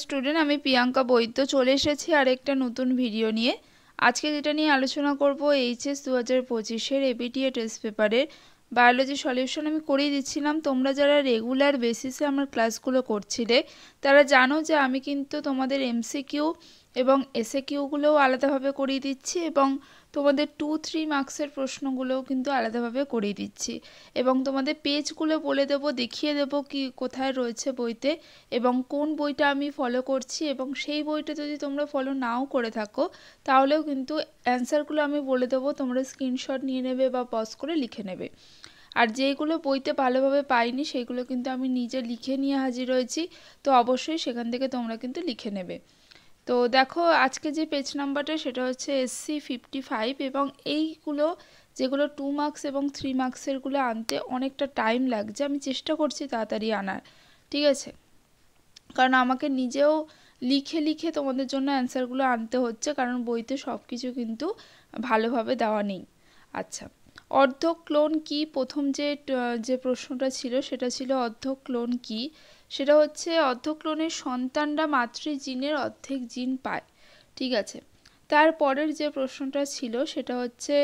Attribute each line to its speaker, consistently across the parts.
Speaker 1: Student আমি প্রিয়াঙ্কা বৈদ্য চলে এসেছি আরেকটা নতুন ভিডিও নিয়ে। আজকে যেটা নিয়ে আলোচনা করব এইচএস 2025-এর এবিটিএ টেস্ট পেপারের বায়োলজি সলিউশন আমি করিয়ে দিচ্ছিলাম। তোমরা যারা রেগুলার বেসিসে আমার ক্লাসগুলো করছিলে তারা জানো যে আমি কিন্তু তোমাদের এমসিকিউ এবং এসএকিউগুলোও আলাদাভাবে করিয়ে দিচ্ছি এবং তোমাদের 2-3 মার্কসের প্রশ্নগুলোও কিন্তু আলাদাভাবে করিয়ে দিচ্ছি এবং তোমাদের পেজগুলো বলে দেবো, দেখিয়ে দেবো কি কোথায় রয়েছে বইতে এবং কোন বইটা আমি ফলো করছি, এবং সেই বইটা যদি তোমরা ফলো নাও করে থাকো তাহলেও কিন্তু অ্যান্সারগুলো আমি বলে দেবো, তোমরা স্ক্রিনশট নিয়ে নেবে বা পজ করে লিখে নেবে। আর যেইগুলো বইতে ভালোভাবে পাইনি সেইগুলো কিন্তু আমি নিজে লিখে নিয়ে হাজির হয়েছি, তো অবশ্যই সেখান থেকে তোমরা কিন্তু লিখে নেবে। তো দেখো আজকে যে পেজ নাম্বারটা সেটা হচ্ছে SC 55 এবং এইগুলো যেগুলো 2 মার্কস এবং 3 মার্কসেরগুলো আনতে অনেকটা টাইম লাগছে। আমি চেষ্টা করছি তাড়াতাড়ি আনার, ঠিক আছে, কারণ আমাকে নিজেও লিখে লিখে তোমাদের জন্য অ্যান্সারগুলো আনতে হচ্ছে, কারণ বইতে সব কিছু কিন্তু ভালোভাবে দেওয়া নেই। আচ্ছা, অর্ধক্লোন কি? প্রথম যে প্রশ্নটা ছিল সেটা ছিল অর্ধক্লোন কি। সেটা হচ্ছে অর্ধক্লোনের সন্তানরা মাতৃজিনের অর্ধেক জিন পায়, ঠিক আছে। তারপরের যে প্রশ্নটা ছিল সেটা হচ্ছে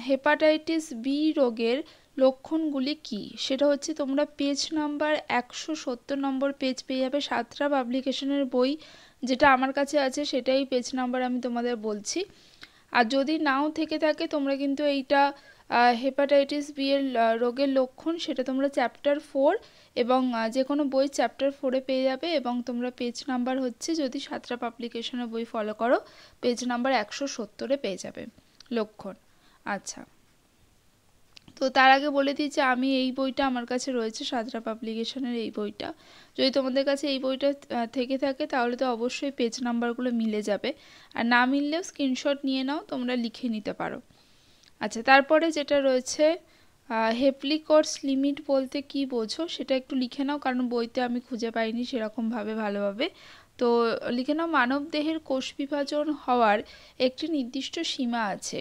Speaker 1: হেপাটাইটিস বি রোগের লক্ষণগুলি কি। সেটা হচ্ছে তোমরা পেজ নাম্বার 170 নম্বর পেজ পেয়ে যাবে, সাতরা পাবলিকেশনের বই যেটা আমার কাছে আছে সেটাই পেজ নাম্বার আমি তোমাদের বলছি। আর যদি নাও থেকে থাকে তোমরা কিন্তু এইটা হেপাটাইটিস বি এর রোগের লক্ষণ সেটা তোমরা চ্যাপ্টার 4 এবং যে কোনো বই চ্যাপ্টার 4-এ পেয়ে যাবে, এবং তোমরা পেজ নাম্বার হচ্ছে যদি সাতরা পাবলিকেশনের বই ফলো করো পেজ নাম্বার 170-এ পেয়ে যাবে লক্ষণ। আচ্ছা, তো তার আগে বলে দিই যে আমি এই বইটা আমার কাছে রয়েছে, সাতরা পাবলিকেশনের এই বইটা। যদি তোমাদের কাছে এই বইটা থেকে থাকে তাহলে তো অবশ্যই পেজ নাম্বারগুলো মিলে যাবে, আর না মিললেও স্ক্রিনশট নিয়ে নাও, তোমরা লিখে নিতে পারো। আচ্ছা, তারপরে যেটা রয়েছে হেপ্লিকটস লিমিট বলতে কি বোঝো সেটা একটু লিখে নাও, কারণ বইতে আমি খুঁজে পাইনি সেরকমভাবে ভালোভাবে। তো লিখে নাও, মানবদেহের কোষ বিভাজন হওয়ার একটি নির্দিষ্ট সীমা আছে।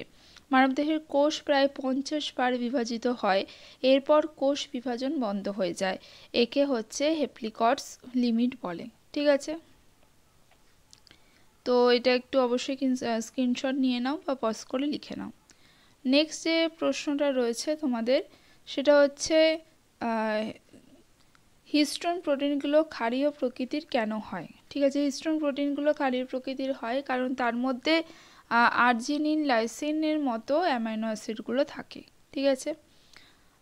Speaker 1: মানবদেহের কোষ প্রায় 50 বার বিভাজিত হয়, এরপর কোষ বিভাজন বন্ধ হয়ে যায়, একে হচ্ছে হেপ্লিকটস লিমিট বলে, ঠিক আছে। তো এটা একটু অবশ্যই স্ক্রিনশট নিয়ে নাও বা পজ করে লিখে নাও। নেক্সট যে প্রশ্নটা রয়েছে তোমাদের সেটা হচ্ছে হিস্টোন প্রোটিনগুলো ক্ষারীয় প্রকৃতির কেন হয়, ঠিক আছে। হিস্টোন প্রোটিনগুলো ক্ষারীয় প্রকৃতির হয় কারণ তার মধ্যে আর্জিনিন লাইসিনের মতো অ্যামাইনো অ্যাসিডগুলো থাকে, ঠিক আছে।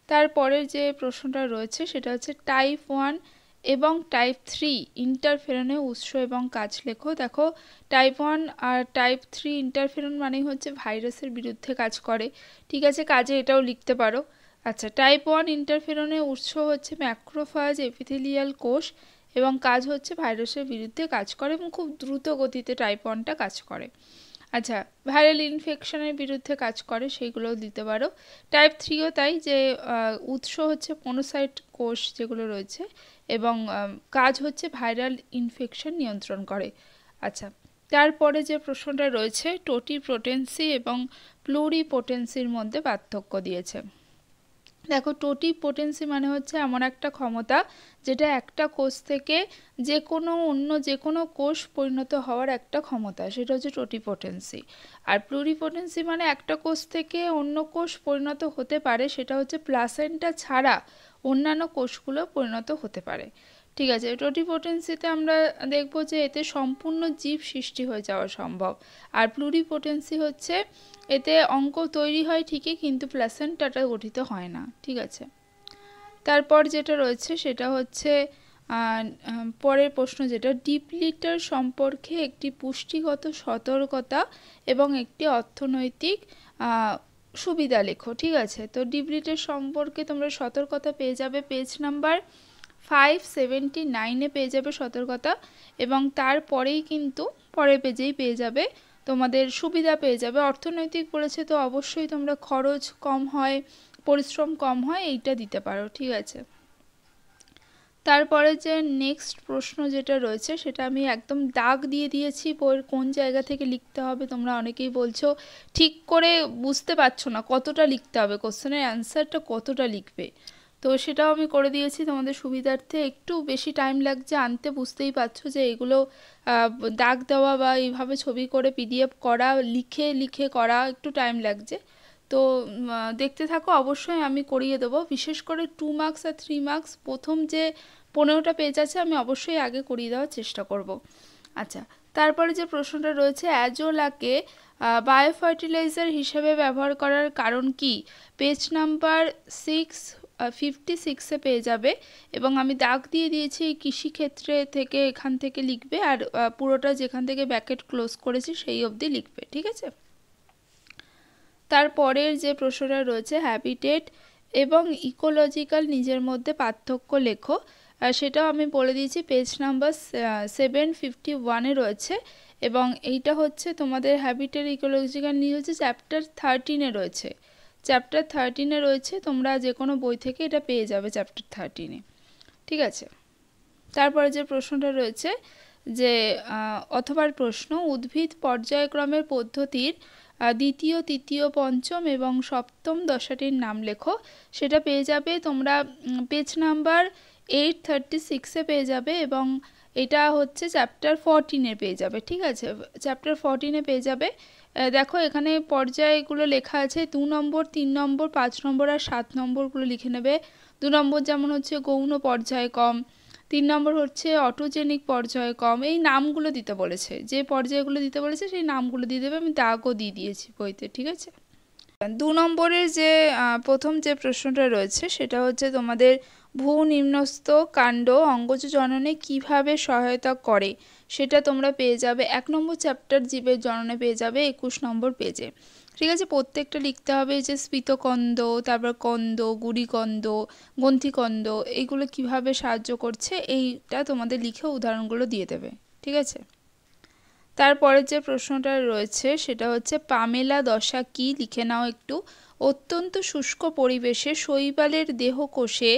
Speaker 1: তারপরের যে প্রশ্নটা রয়েছে সেটা হচ্ছে টাইপ 1 এবং টাইপ 3 ইন্টারফেরনের উৎস এবং কাজ লেখো। দেখো টাইপ 1 আর টাইপ 3 ইন্টারফেরন মানে হচ্ছে ভাইরাসের বিরুদ্ধে কাজ করে, ঠিক আছে, কাজে এটাও লিখতে পারো। আচ্ছা, টাইপ 1 ইন্টারফেরনের উৎস হচ্ছে ম্যাক্রোফাজ এপিথেলিয়াল কোষ এবং কাজ হচ্ছে ভাইরাসের বিরুদ্ধে কাজ করে এবং খুব দ্রুত গতিতে টাইপ 1টা কাজ করে। আচ্ছা, ভাইরাল ইনফেকশনের বিরুদ্ধে কাজ করে সেইগুলোও দিতে পারো। টাইপ 3ও তাই, যে উৎস হচ্ছে মনোসাইট কোষ যেগুলো রয়েছে এবং কাজ হচ্ছে ভাইরাল ইনফেকশন নিয়ন্ত্রণ করে। আচ্ছা, তারপরে যে প্রশ্নটা রয়েছে টোটিপোটেন্সি এবং প্লুরিপোটেন্সির মধ্যে পার্থক্য দিয়েছে। দেখো টোটিপোটেন্সি মানে হচ্ছে এমন একটা ক্ষমতা যেটা একটা কোষ থেকে যে কোনো কোষ পরিণত হওয়ার একটা ক্ষমতা, সেটা হচ্ছে টোটিপোটেন্সি। আর প্লুরিপোটেন্সি মানে একটা কোষ থেকে অন্য কোষ পরিণত হতে পারে, সেটা হচ্ছে প্লাসেন্টা ছাড়া অন্যান্য কোষগুলো পরিণত হতে পারে, ঠিক আছে। টোটিপোটেন্সিতে আমরা দেখব যে এতে সম্পূর্ণ জীব সৃষ্টি হয়ে যাওয়া সম্ভব, আর প্লুরিপোটেন্সি হচ্ছে এতে অঙ্ক তৈরি হয় ঠিকই কিন্তু প্লাসেন্টাটা গঠিত হয় না, ঠিক আছে। তারপর যেটা রয়েছে সেটা হচ্ছে পরের প্রশ্ন যেটা ডিপ্লিটার সম্পর্কে একটি পুষ্টিগত সতর্কতা এবং একটি অর্থনৈতিক সুবিধা লেখো, ঠিক আছে। তো ডিপ্লিটার সম্পর্কে তোমরা সতর্কতা পেয়ে যাবে পেজ নাম্বার 579-এ পেয়ে যাবে সতর্কতা, এবং তারপরেই কিন্তু পরের পেজেই পেয়ে যাবে তোমাদের সুবিধা পেয়ে যাবে। অর্থনৈতিক বলেছে তো অবশ্যই তোমরা খরচ কম হয়, পরিশ্রম কম হয়, এইটা দিতে পারো, ঠিক আছে। তারপরে যে নেক্সট প্রশ্ন যেটা রয়েছে সেটা আমি একদম দাগ দিয়ে দিয়েছি বইয়ের কোন জায়গা থেকে লিখতে হবে। তোমরা অনেকেই বলছো ঠিক করে বুঝতে পারছো না কতটা লিখতে হবে, কোশ্চেনের অ্যান্সারটা কতটা লিখবে। তো সেটাও আমি করে দিয়েছি তোমাদের সুবিধার্থে। একটু বেশি টাইম লাগছে আনতে, বুঝতেই পারছো যে এগুলো দাগ দেওয়া বা এইভাবে ছবি করে পিডিএফ করা, লিখে লিখে করা একটু টাইম লাগছে। তো দেখতে থাকো, অবশ্যই আমি করিয়ে দেবো। বিশেষ করে 2 মার্কস আর 3 মার্কস প্রথম যে 15টা পেজ আছে আমি অবশ্যই আগে করিয়ে দেওয়ার চেষ্টা করব। আচ্ছা, তারপরে যে প্রশ্নটা রয়েছে, অ্যাজোলাকে বায়ো ফার্টিলাইজার হিসেবে ব্যবহার করার কারণ কি? পেজ নাম্বার 56 পেয়ে যাবে এবং আমি দাগ দিয়ে দিয়েছি কৃষিক্ষেত্রে থেকে, এখান থেকে লিখবে আর পুরোটা যেখান থেকে ব্র্যাকেট ক্লোজ করেছি সেই অবধি লিখবে, ঠিক আছে? তারপরের যে প্রশ্নটা রয়েছে, হ্যাবিটেট এবং ইকোলজিক্যাল নিজের মধ্যে পার্থক্য লেখো। সেটাও আমি বলে দিয়েছি, পেজ নাম্বার 751-এ রয়েছে এবং এইটা হচ্ছে তোমাদের হ্যাবিটেট ইকোলজিক্যাল নিয়ে হচ্ছে চ্যাপ্টার 13-এ রয়েছে। চ্যাপ্টার 13-এ রয়েছে, তোমরা যে কোনো বই থেকে এটা পেয়ে যাবে চ্যাপ্টার 13-এ, ঠিক আছে? তারপরে যে প্রশ্নটা রয়েছে যে অথবার প্রশ্ন, উদ্ভিদ পর্যায়ক্রমের পদ্ধতির দ্বিতীয়, তৃতীয়, পঞ্চম এবং সপ্তম দশাটির নাম লেখো। সেটা পেয়ে যাবে তোমরা পেজ নাম্বার 836-এ পেয়ে যাবে এবং এটা হচ্ছে চ্যাপ্টার 14-এ পেয়ে যাবে, ঠিক আছে? চ্যাপ্টার 14-এ পেয়ে যাবে। দেখো এখানে পর্যায়গুলো লেখা আছে, 2 নম্বর, 3 নম্বর, 5 নম্বর আর 7 নম্বরগুলো লিখে নেবে। 2 নম্বর যেমন হচ্ছে গৌণ পর্যায়ক্রম, 3 নম্বর হচ্ছে অটোজেনিক পর্যায়ক্রম। এই নামগুলো দিতে বলেছে, যে পর্যায়গুলো দিতে বলেছে সেই নামগুলো দিয়ে দেবে। আমি দাগও দিয়ে দিয়েছি বইতে, ঠিক আছে? 2 নম্বরের যে প্রথম যে প্রশ্নটা রয়েছে সেটা হচ্ছে তোমাদের ভূনিম্নস্থ কাণ্ড অঙ্গজ জননে কিভাবে সহায়তা করে, সেটা তোমরা পেয়ে যাবে 1 নম্বর চ্যাপ্টার জীবের জননে পেয়ে যাবে 21 নম্বর পেজে, ঠিক আছে? প্রত্যেকটা লিখতে হবে যে স্ফীতকন্দ, তারপর কন্দ, গুড়িকন্দ, গ্রন্থিকন্দ, এইগুলো কিভাবে সাহায্য করছে এইটা তোমাদের লিখে উদাহরণগুলো দিয়ে দেবে, ঠিক আছে? তারপরে যে প্রশ্নটা রয়েছে সেটা হচ্ছে পামেলা দশা কি, লিখে নাও একটু। অত্যন্ত শুষ্ক পরিবেশে শৈবালের দেহকোষে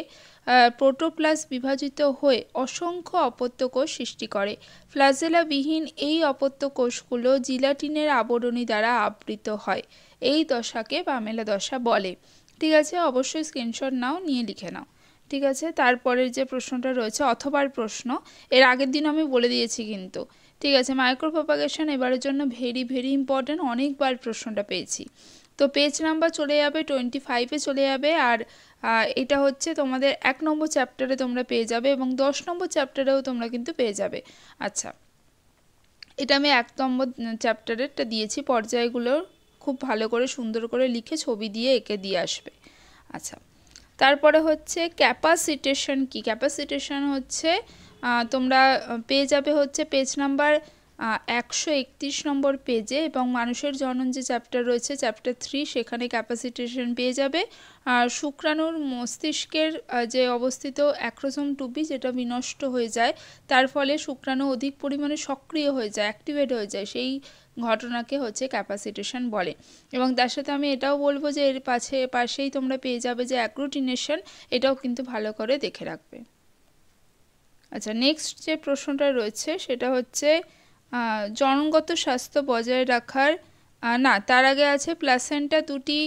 Speaker 1: প্রোটোপ্লাস বিভাজিত হয়ে অসংখ্য অপত্যকোষ সৃষ্টি করে। ফ্ল্যাজেলাবিহীন এই অপত্যকোষগুলো জিলাটিনের আবরণী দ্বারা আবৃত হয়। এই দশাকে পামেলা দশা বলে, ঠিক আছে? অবশ্যই স্ক্রিনশট নাও, নিয়ে লিখে নাও, ঠিক আছে? তারপরের যে প্রশ্নটা রয়েছে অথবার প্রশ্ন, এর আগের দিন আমি বলে দিয়েছি কিন্তু, ঠিক আছে? মাইক্রো প্রপাগেশন এবারের জন্য ভেরি ভেরি ইম্পর্টেন্ট, অনেকবার প্রশ্নটা পেয়েছি। তো পেজ নাম্বার চলে যাবে 25-এ চলে যাবে আর এটা হচ্ছে তোমাদের 1 নম্বর চ্যাপ্টারে তোমরা পেয়ে যাবে এবং 10 নম্বর চ্যাপ্টারেও তোমরা কিন্তু পেয়ে যাবে। আচ্ছা, এটা আমি 1 নম্বর চ্যাপ্টারেরটা দিয়েছি, পর্যায়গুলো খুব ভালো করে সুন্দর করে লিখে ছবি দিয়ে এঁকে দিয়ে আসবে। আচ্ছা, তারপরে হচ্ছে ক্যাপাসিটেশন কি? ক্যাপাসিটেশন হচ্ছে তোমরা পেয়ে যাবে হচ্ছে পেজ নাম্বার 131 নম্বর পেজে এবং মানুষের জনন যে চ্যাপ্টার রয়েছে চ্যাপ্টার 3, সেখানে ক্যাপাসিটেশন পেয়ে যাবে। আর শুক্রাণুর মস্তিষ্কের যে অবস্থিত অ্যাক্রোসোম 2B যেটা বিনষ্ট হয়ে যায়, তার ফলে শুক্রাণু অধিক পরিমাণে সক্রিয় হয়ে যায়, অ্যাক্টিভেট হয়ে যায়, সেই ঘটনাকে হচ্ছে ক্যাপাসিটেশন বলে। এবং তার সাথে আমি এটাও বলবো যে এর পাশেই তোমরা পেয়ে যাবে যে অ্যাগ্লুটিনেশন, এটাও কিন্তু ভালো করে দেখে রাখবে। আচ্ছা, নেক্সট যে প্রশ্নটা রয়েছে সেটা হচ্ছে জনগত স্বাস্থ্য বজায় রাখার না, তার আগে আছে প্লাসেন্টা দুটি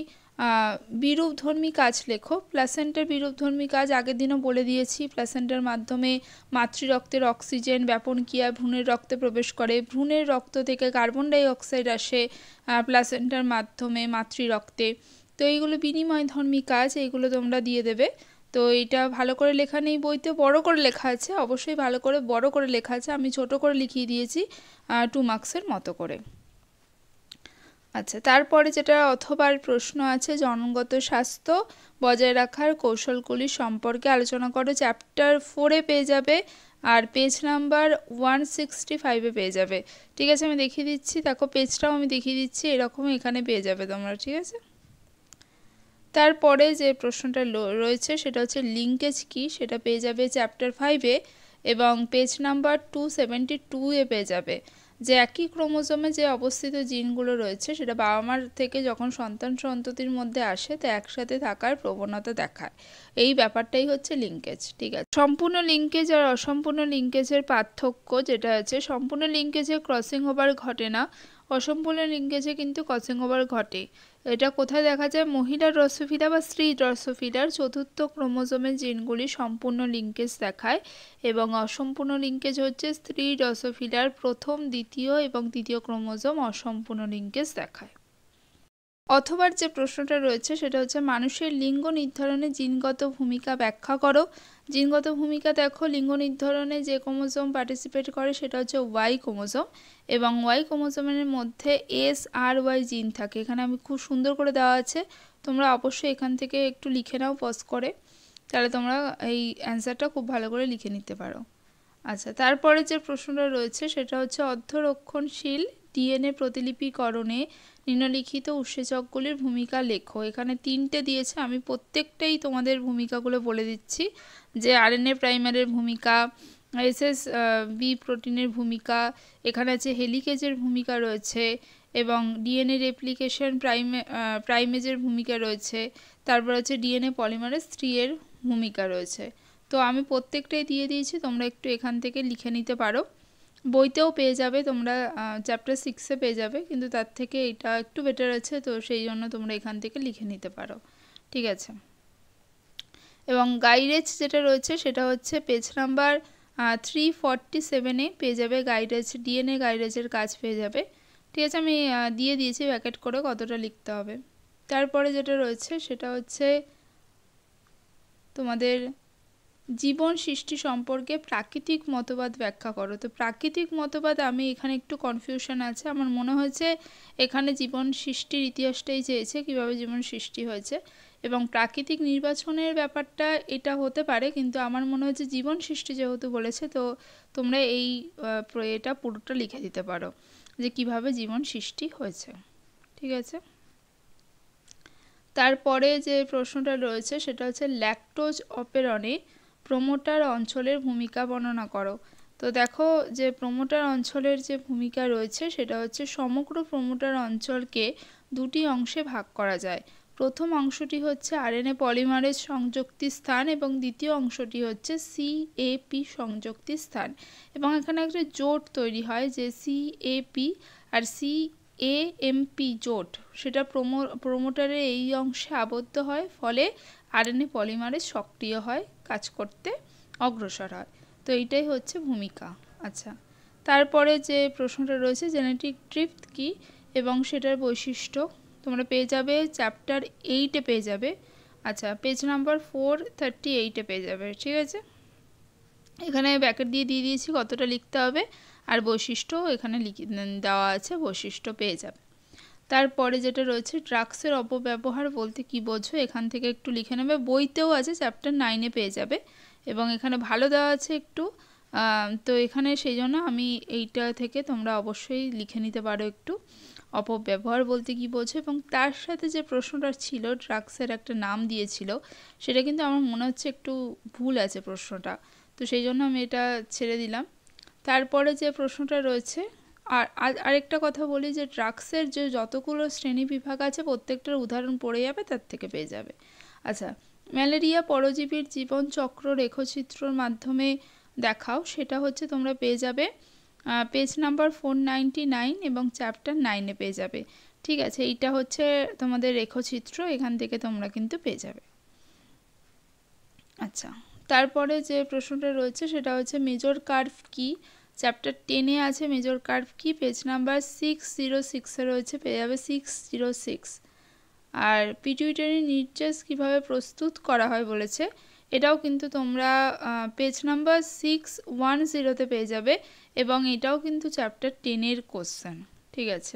Speaker 1: বিরূপধর্মী কাজ লেখো। প্লাসেন্টার বিরূপধর্মী কাজ আগের দিনও বলে দিয়েছি। প্লাসেন্টার মাধ্যমে মাতৃরক্তের অক্সিজেন ব্যাপন ক্রিয়া ভ্রূণের রক্তে প্রবেশ করে, ভ্রূণের রক্ত থেকে কার্বন ডাই অক্সাইড আসে প্লাসেন্টার মাধ্যমে মাতৃরক্তে। তো এইগুলো বিনিময়ধর্মী কাজ, এইগুলো তোমরা দিয়ে দেবে। তো এটা ভালো করে লেখা নেই বইতে, বড় করে লেখা আছে, অবশ্যই ভালো করে বড় করে লেখা আছে, আমি ছোট করে লিখিয়ে দিয়েছি 2 মার্কসের মতো করে। আচ্ছা, তারপরে যেটা অথবার প্রশ্ন আছে, জনগত স্বাস্থ্য বজায় রাখার কৌশলগুলি সম্পর্কে আলোচনা করো। চ্যাপ্টার 4-এ পেয়ে যাবে আর পেজ নাম্বার 165-এ পেয়ে যাবে, ঠিক আছে? আমি দেখিয়ে দিচ্ছি, দেখো পেজটাও আমি দেখিয়ে দিচ্ছি, এরকম এখানে পেয়ে যাবে তোমরা, ঠিক আছে? তারপরে যে প্রশ্নটা রয়েছে সেটা হচ্ছে লিঙ্কেজ কি, সেটা পেয়ে যাবে চ্যাপ্টার 5-এ এবং পেজ নাম্বার 272-এ পেয়ে যাবে। যে একই ক্রোমোজোমে যে অবস্থিত জিনগুলো রয়েছে সেটা বাবা মার থেকে যখন সন্তান সন্ততির মধ্যে আসে তা একসাথে থাকার প্রবণতা দেখায়, এই ব্যাপারটাই হচ্ছে লিঙ্কেজ, ঠিক আছে? সম্পূর্ণ লিঙ্কেজ আর অসম্পূর্ণ লিঙ্কেজের পার্থক্য যেটা আছে, সম্পূর্ণ লিঙ্কেজে ক্রসিং ওভার ঘটে না, অসম্পূর্ণ লিঙ্কেজে কিন্তু ক্রসিং ওভার ঘটে। এটা কোথায় দেখা যায়? মহিলা ড্রসোফিলা বা স্ত্রী ড্রসোফিলার চতুর্থ ক্রোমোজোমের জিনগুলি সম্পূর্ণ লিঙ্কেজ দেখায় এবং অসম্পূর্ণ লিঙ্কেজ হচ্ছে স্ত্রী ড্রসোফিলার প্রথম, দ্বিতীয় এবং তৃতীয় ক্রোমোজোম অসম্পূর্ণ লিঙ্কেজ দেখায়। অথবা যে প্রশ্নটা রয়েছে সেটা হচ্ছে মানুষের লিঙ্গ নির্ধারণে জিনগত ভূমিকা ব্যাখ্যা করো। জিনগত ভূমিকা দেখো, লিঙ্গ নির্ধারণে যে ক্রোমোজোম পার্টিসিপেট করে সেটা হচ্ছে ওয়াই ক্রোমোজোম এবং ওয়াই ক্রোমোজোমের মধ্যে SRY জিন থাকে। এখানে আমি খুব সুন্দর করে দেওয়া আছে, তোমরা অবশ্যই এখান থেকে একটু লিখে নাও পজ করে, তাহলে তোমরা এই অ্যান্সারটা খুব ভালো করে লিখে নিতে পারো। আচ্ছা, তারপরে যে প্রশ্নটা রয়েছে সেটা হচ্ছে অর্ধরক্ষণশীল DNA প্রতিলিপিকরণে নিম্নলিখিত উৎসেচকগুলির ভূমিকা লেখো। এখানে 3টে দিয়েছে, আমি প্রত্যেকটাই তোমাদের ভূমিকাগুলো বলে দিচ্ছি, যে RNA প্রাইমারের ভূমিকা, SSB প্রোটিনের ভূমিকা, এখানে আছে হেলিকেজের ভূমিকা রয়েছে এবং DNA রেপ্লিকেশন প্রাইমেজের ভূমিকা রয়েছে, তারপর আছে DNA পলিমারেজ 3 এর ভূমিকা রয়েছে। তো আমি প্রত্যেকটাই দিয়ে দিয়েছি, তোমরা একটু এখান থেকে লিখে নিতে পারো। বইতেও পেয়ে যাবে, তোমরা চ্যাপ্টার 6-এ পেয়ে যাবে, কিন্তু তার থেকে এটা একটু বেটার আছে, তো সেই জন্য তোমরা এখান থেকে লিখে নিতে পারো, ঠিক আছে। এবং গাইডেজ যেটা রয়েছে সেটা হচ্ছে পেজ নাম্বার 347-এ পেয়ে যাবে গাইডেজ, DNA গাইডেজের কাজ পেয়ে যাবে, ঠিক আছে। আমি দিয়ে দিয়েছি ব্যাকেট করে কতটা লিখতে হবে। তারপরে যেটা রয়েছে সেটা হচ্ছে তোমাদের জীবন সৃষ্টি সম্পর্কে প্রাকৃতিক মতবাদ ব্যাখ্যা করো। তো প্রাকৃতিক মতবাদ, আমি এখানে একটু কনফিউশন আছে, আমার মনে হয়েছে এখানে জীবন সৃষ্টির ইতিহাসটাই চেয়েছে, কিভাবে জীবন সৃষ্টি হয়েছে, এবং প্রাকৃতিক নির্বাচনের ব্যাপারটা এটা হতে পারে, কিন্তু আমার মনে হচ্ছে জীবন সৃষ্টি যেহেতু বলেছে, তো তোমরা এই এটা পুরোটা লিখে দিতে পারো যে কিভাবে জীবন সৃষ্টি হয়েছে, ঠিক আছে। তারপরে যে প্রশ্নটা রয়েছে সেটা হচ্ছে ল্যাকটোজ অপেরণে প্রোমোটার অঞ্চলের ভূমিকা বর্ণনা করো। তো দেখো, যে প্রোমোটার অঞ্চলের যে ভূমিকা রয়েছে সেটা হচ্ছে সমগ্র প্রোমোটার অঞ্চলকে দুটি অংশে ভাগ করা যায়। প্রথম অংশটি হচ্ছে RNA পলিমারেজ সংযুক্তি স্থান এবং দ্বিতীয় অংশটি হচ্ছে CAP সংযুক্তি স্থান, এবং এখানে একটা জোট তৈরি হয় যে CAP আর CAMP জোট, সেটা প্রোমোটারের এই অংশে আবদ্ধ হয়, ফলে RNA পলিমারেজ সক্রিয় হয়, কাজ করতে অগ্রসর হয়। তো এইটাই হচ্ছে ভূমিকা। আচ্ছা, তারপরে যে প্রশ্নটা রয়েছে জেনেটিক ড্রিফট কি এবং সেটার বৈশিষ্ট্য, তোমরা পেয়ে যাবে চ্যাপ্টার 8-এ পেয়ে যাবে। আচ্ছা, পেজ নাম্বার 438-এ পেয়ে যাবে, ঠিক আছে। এখানে ব্যাকেট দিয়ে দিয়েছি কতটা লিখতে হবে, আর বৈশিষ্ট্য এখানে দেওয়া আছে, বৈশিষ্ট্য পেয়ে যাবে। তারপরে যেটা রয়েছে ড্রাগসের অপব্যবহার বলতে কি বোঝো, এখান থেকে একটু লিখে নেবে, বইতেও আছে, চ্যাপ্টার 9-এ পেয়ে যাবে এবং এখানে ভালো দেওয়া আছে একটু, তো এখানে সেই জন্য আমি এইটা থেকে তোমরা অবশ্যই লিখে নিতে পারো একটু, অপব্যবহার বলতে কি বোঝো। এবং তার সাথে যে প্রশ্নটা ছিল ড্রাগসের একটা নাম দিয়েছিল, সেটা কিন্তু আমার মনে হচ্ছে একটু ভুল আছে প্রশ্নটা, তো সেই জন্য আমি এটা ছেড়ে দিলাম। তারপরে যে প্রশ্নটা রয়েছে, আর আরেকটা কথা বলি যে ড্রাগসের যে যতগুলো শ্রেণী বিভাগ আছে প্রত্যেকটার উদাহরণ পড়ে যাবে, তার থেকে পেয়ে যাবে। আচ্ছা, ম্যালেরিয়া পরজীবীর জীবনচক্র রেখচিত্রর মাধ্যমে দেখাও, সেটা হচ্ছে তোমরা পেয়ে যাবে পেজ নাম্বার 499 এবং চ্যাপ্টার 9-এ পেয়ে যাবে, ঠিক আছে। এইটা হচ্ছে তোমাদের রেখচিত্র, এখান থেকে তোমরা কিন্তু পেয়ে যাবে। আচ্ছা, তারপরে যে প্রশ্নটা রয়েছে সেটা হচ্ছে মেজর কার্ভ কি, চ্যাপ্টার 10-এ আছে মেজর কার্ভ কি, পেজ নাম্বার 606-এ রয়েছে, পেয়ে যাবে 606। আর পিটুইটারি নির্যাস কিভাবে প্রস্তুত করা হয় বলেছে, এটাও কিন্তু তোমরা পেজ নাম্বার 610-তে পেয়ে যাবে এবং এটাও কিন্তু চ্যাপ্টার 10-এর কোশ্চেন, ঠিক আছে।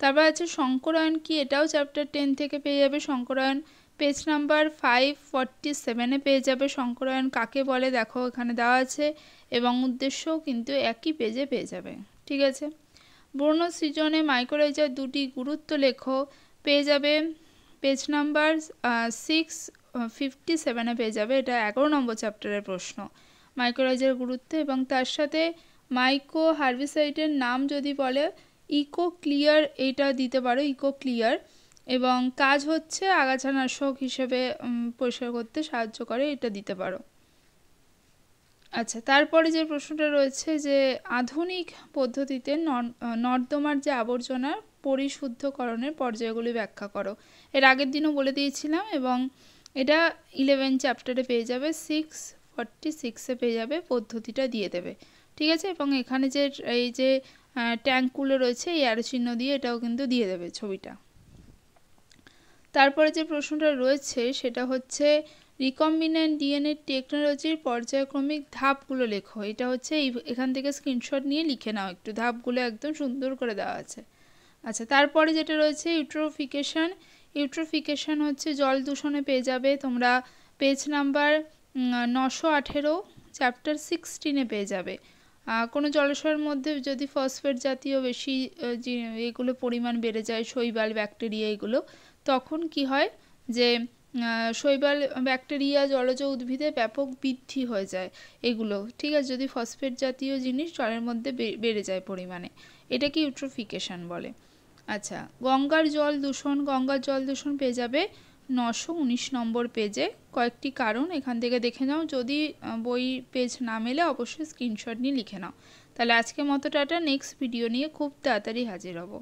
Speaker 1: তারপর আছে শঙ্করায়ন কি, এটাও চ্যাপ্টার 10 থেকে পেয়ে যাবে। শঙ্করায়ন পেজ নাম্বার 547-এ পেয়ে যাবে। শঙ্করায়ন কাকে বলে দেখো এখানে দেওয়া আছে এবং উদ্দেশ্যও কিন্তু একই পেজে পেয়ে যাবে, ঠিক আছে। বর্ণ সৃজনে মাইক্রোরাইজার দুটি গুরুত্ব লেখো, পেয়ে যাবে পেজ নাম্বার 657-এ পেয়ে যাবে, এটা 11 নম্বর চ্যাপ্টারের প্রশ্ন, মাইক্রোরাইজার গুরুত্ব। এবং তার সাথে মাইক্রো হার্বিসাইডের নাম যদি বলে ইকো ক্লিয়ার, এইটা দিতে পারো, ইকো ক্লিয়ার, এবং কাজ হচ্ছে আগাছানাশক হিসেবে পরিষ্কার করতে সাহায্য করে, এটা দিতে পারো। আচ্ছা, তারপরে যে প্রশ্নটা রয়েছে যে আধুনিক পদ্ধতিতে নর্দমার যে আবর্জনার পরিশুদ্ধকরণের পর্যায়গুলি ব্যাখ্যা করো। এর আগের দিনও বলে দিয়েছিলাম এবং এটা 11 চ্যাপ্টারে পেয়ে যাবে, 646-এ পেয়ে যাবে, পদ্ধতিটা দিয়ে দেবে। ঠিক আছে, এবং এখানে যে এই যে ট্যাঙ্কগুলো রয়েছে এই অ্যারো চিহ্ন দিয়ে এটাও কিন্তু দিয়ে দেবে ছবিটা। তারপরে যে প্রশ্নটা রয়েছে সেটা হচ্ছে রিকম্বিনেন্ট ডিএনএ টেকনোলজির পর্যায়ক্রমিক ধাপগুলো লেখো। এটা হচ্ছে এখান থেকে স্ক্রিনশট নিয়ে লিখে নাও, একটু ধাপগুলো একদম সুন্দর করে দেওয়া আছে। আচ্ছা, তারপরে যেটা রয়েছে ইউট্রোফিকেশন। ইউট্রোফিকেশন হচ্ছে জল দূষণে পেয়ে যাবে তোমরা পেজ নাম্বার 918, চ্যাপ্টার 16-এ পেয়ে যাবে। কোনো জলাশয়ের মধ্যে যদি ফসফেট জাতীয় বেশি এগুলো পরিমাণ বেড়ে যায়, শৈবাল ব্যাকটেরিয়া এগুলো, তখন কি হয় যে শৈবাল ব্যাকটেরিয়া জলজ উদ্ভিদে ব্যাপক বৃদ্ধি হয়ে যায় এগুলো। ঠিক আছে, যদি ফসফেট জাতীয় জিনিস জলের মধ্যে বেড়ে যায় পরিমাণে, এটাকে ইউট্রোফিকেশন বলে। আচ্ছা, গঙ্গার জল দূষণ পেয়ে যাবে 919 নম্বর পেজে। কয়েকটি কারণ এখান থেকে দেখে নাও, যদি বই পেজ না মেলে অবশ্যই স্ক্রিনশট নিয়ে লিখে নাও। তাহলে আজকের মতো টাটা, নেক্সট ভিডিও নিয়ে খুব তাড়াতাড়ি হাজির হব।